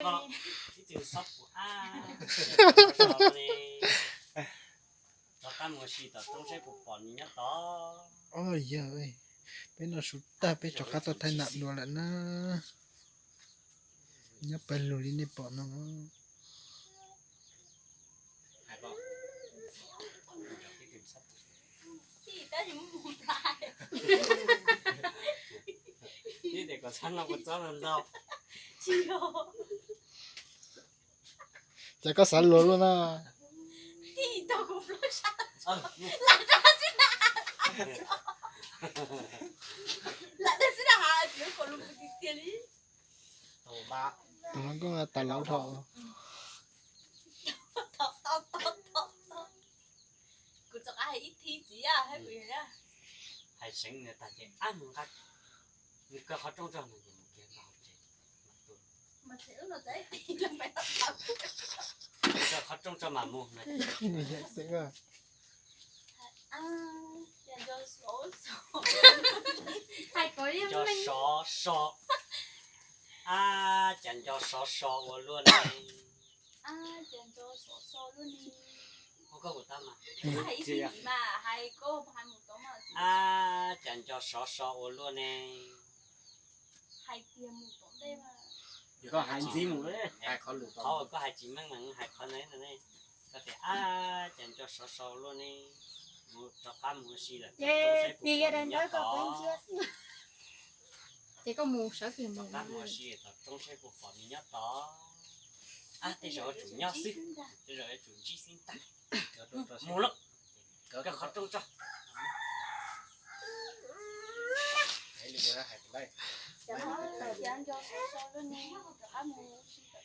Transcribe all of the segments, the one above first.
ก็ที่จึงซับเราตั้งมือชีแต่ต้องใช้ปุ๊บปอนนี้ต่อโอ้ยเอ้ยเป็นอาสุดตาเป็นจอกขาตัวไทยหนักด้วยแหละนะเนี่ยเป็นลุยในปอนน้อง หายบอกที่จึงซับ ที่ได้ยังมุดตาย นี่เด็กก็ช่างเราก็จ้ามันเรา ชิโร่ จะก็สั่นรัวๆนะ ที่ตกลงชา หลัง ละได้สินะฮะเดี๋ยวคนลงไปเตียนี่ โตบ้า ตอนนั้นก็ตาเหลาทอ ตอกกูจะให้อีกทีสิอ่ะให้กูเนี่ย ให้เสียงเนี่ยแต่เจ้อันกันนี่ก็เขาต้องจำมันยังเกี่ยวกับเจ้ มาเสียเราจะตีแล้วไปตัด ก็เขาต้องจำมามุ่งนะ นี่เสียงอ่ะ อ่าเดี๋ยวจะโซ่ใครก็ยัง จะ ไม่ สอสอจันจะสอสอวัวล้วนเลย อ่าเดี๋ยวจะโซ่รุ่นนี้ เขาก็กูตั้มมา ให้อีกทีมาให้ก็ให้หมดตัวมา จันจะสอสอวัวล้วนเลย ให้เตรียมหมดตัวได้มา เดี๋ยวก็หายจริงหมดเลยหายเขาหลุด เขาก็ให้จริงมั่งมั่งให้เขาเนี่ยนั่นเองก็แต่จันจะสอสอล้วนเลยมูจะปั้มมูสีละ Chị ra đây nói có quen chưa? Chị có mù sợ thì mù. ปั้มมูสีแต่ต้องใช้พวกฝอยยัดต่อแต่เราจุดยัดสิแต่เราจุดจีสิตามูลก็เขาต้องจ้ะ หายเลยนะหายไปได้ Dạ nói thời gian cho số lên nè, cả mùa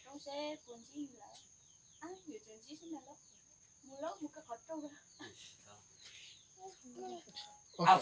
trong xe cuốn chi lại. À, nhiều chuyện chi xin là lớp một cái khó trâu ra. เอา